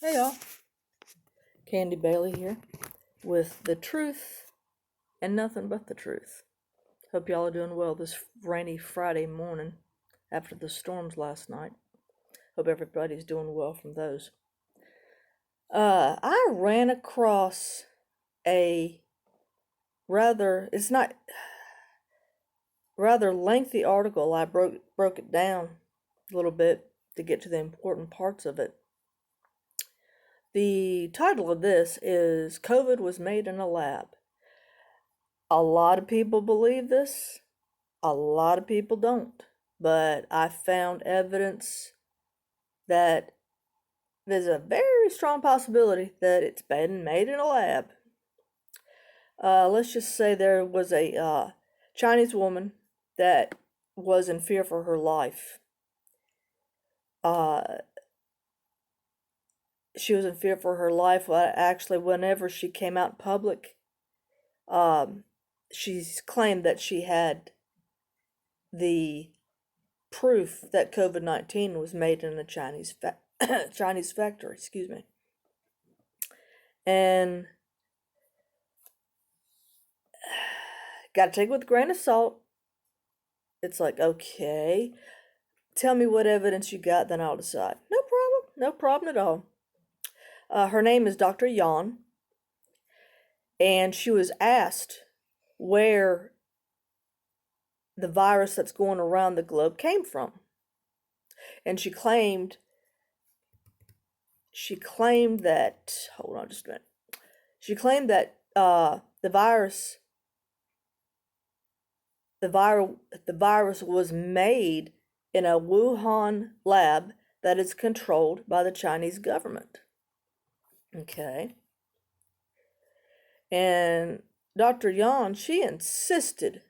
Hey y'all, Candy Bailey here with the truth and nothing but the truth. Hope y'all are doing well this rainy Friday morning after the storms last night. Hope everybody's doing well from those. I ran across a it's not rather lengthy article. I broke it down a little bit to get to the important parts of it. The title of this is COVID was made in a lab. A lot of people believe this. A lot of people don't. But I found evidence that there's a very strong possibility that it's been made in a lab. Let's just say there was a Chinese woman that was in fear for her life. She was in fear for her life. Actually, whenever she came out in public, she's claimed that she had the proof that COVID-19 was made in a Chinese factory. Excuse me. And got to take it with a grain of salt. It's like, okay, tell me what evidence you got, then I'll decide. No problem. No problem at all. Her name is Dr. Yan, and she was asked where the virus that's going around the globe came from. And she claimed that, hold on just a minute. She claimed that the virus was made in a Wuhan lab that is controlled by the Chinese government. Okay. And Dr. Yan, she insisted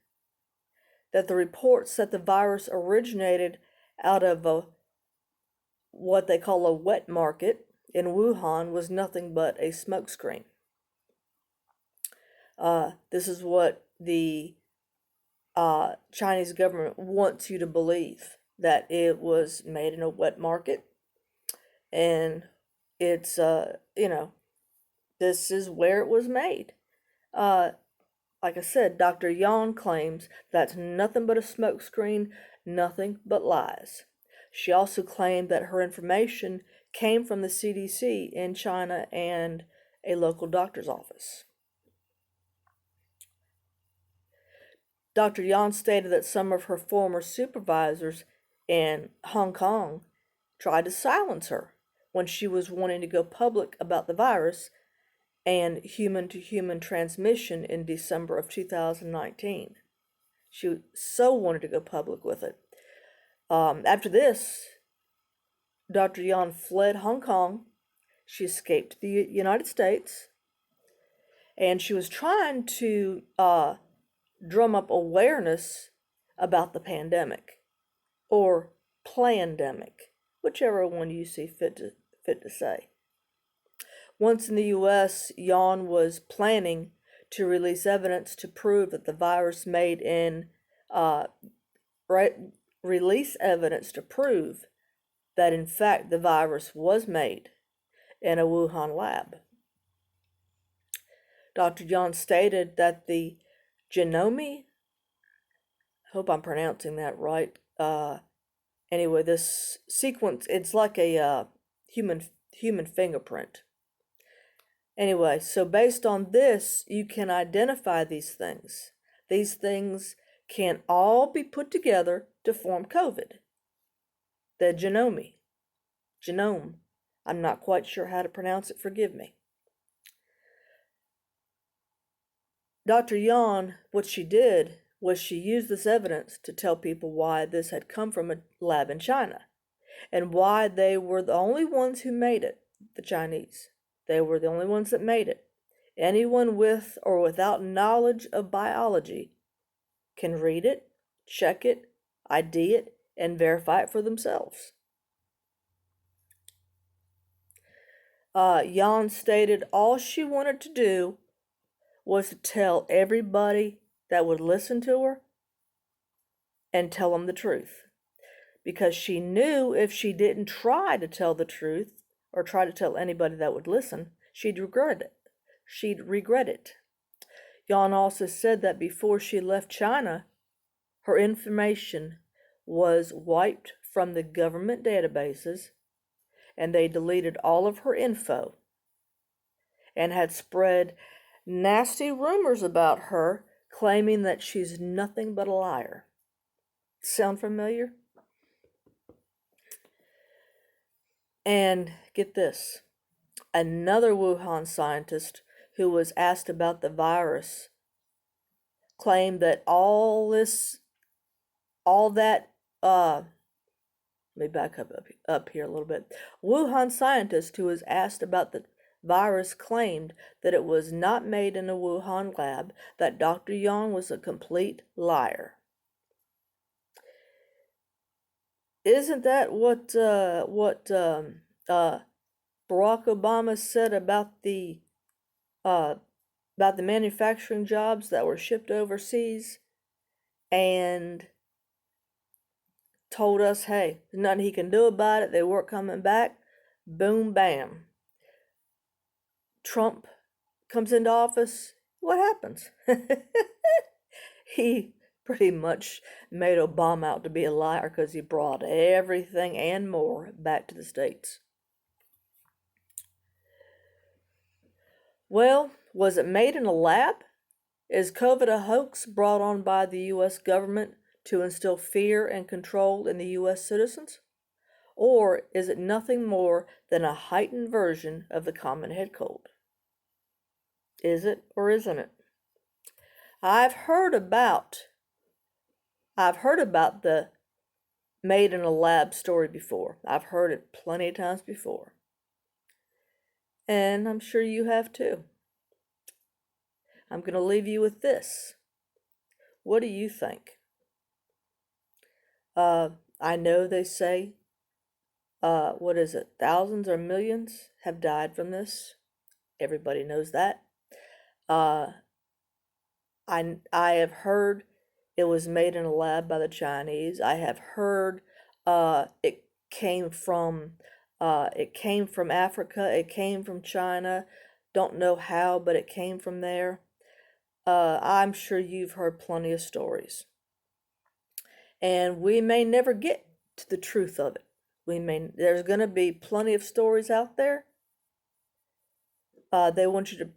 that the reports that the virus originated out of what they call a wet market in Wuhan was nothing but a smokescreen. This is what the Chinese government wants you to believe, that it was made in a wet market, and it's this is where it was made. Like I said, Dr. Yan claims that's nothing but a smokescreen, nothing but lies. She also claimed that her information came from the CDC in China and a local doctor's office. Dr. Yan stated that some of her former supervisors in Hong Kong tried to silence her when she was wanting to go public about the virus and human-to-human transmission in December of 2019. She so wanted to go public with it. After this, Dr. Yan fled Hong Kong. She escaped the United States, and she was trying to drum up awareness about the pandemic, or plandemic, whichever one you see fit to say. Once in the U.S., Yan was planning to release evidence to prove that the virus release evidence to prove that in fact the virus was made in a Wuhan lab. Dr. Yan stated that the genome, I hope I'm pronouncing that right. Anyway, this sequence, it's like a human fingerprint. Anyway, so based on this, you can identify these things. These things can all be put together to form COVID. The genome. I'm not quite sure how to pronounce it, forgive me. Dr. Yan, what she did was she used this evidence to tell people why this had come from a lab in China and why they were the only ones who made it, the Chinese. They were the only ones that made it. Anyone with or without knowledge of biology can read it, check it, ID it, and verify it for themselves. Yan stated all she wanted to do was to tell everybody that would listen to her and tell them the truth. Because she knew if she didn't try to tell the truth, or try to tell anybody that would listen, she'd regret it. She'd regret it. Yan also said that before she left China, her information was wiped from the government databases, and they deleted all of her info and had spread nasty rumors about her, claiming that she's nothing but a liar. Sound familiar? And get this, another Wuhan scientist who was asked about the virus claimed that let me back up here a little bit. Wuhan scientist who was asked about the virus claimed that it was not made in a Wuhan lab, that Dr. Yang was a complete liar. Isn't that what Barack Obama said about the manufacturing jobs that were shipped overseas, and told us, hey, there's nothing he can do about it, they weren't coming back? Boom, bam. Trump comes into office, what happens? He pretty much made Obama out to be a liar because he brought everything and more back to the States. Well, was it made in a lab? Is COVID a hoax brought on by the U.S. government to instill fear and control in the U.S. citizens? Or is it nothing more than a heightened version of the common head cold? Is it or isn't it? I've heard about the made in a lab story before. I've heard it plenty of times before. And I'm sure you have too. I'm going to leave you with this. What do you think? I know they say, what is it? Thousands or millions have died from this. Everybody knows that. I have heard it was made in a lab by the Chinese. I have heard it came from Africa. It came from China. Don't know how, but it came from there. I'm sure you've heard plenty of stories. And we may never get to the truth of it. There's going to be plenty of stories out there. They want you to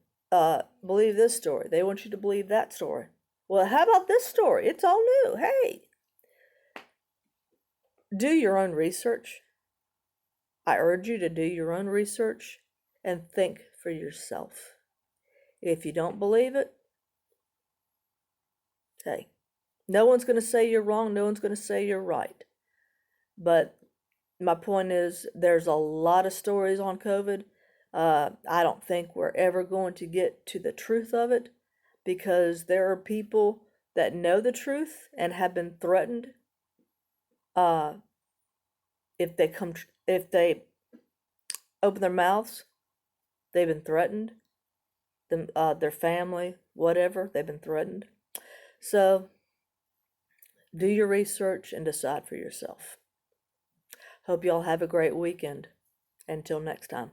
believe this story. They want you to believe that story. Well, how about this story? It's all new. Hey, do your own research. I urge you to do your own research and think for yourself. If you don't believe it, hey, no one's going to say you're wrong. No one's going to say you're right. But my point is, there's a lot of stories on COVID. I don't think we're ever going to get to the truth of it, because there are people that know the truth and have been threatened. If they open their mouths, they've been threatened. Their family, whatever, they've been threatened. So do your research and decide for yourself. Hope y'all have a great weekend. Until next time.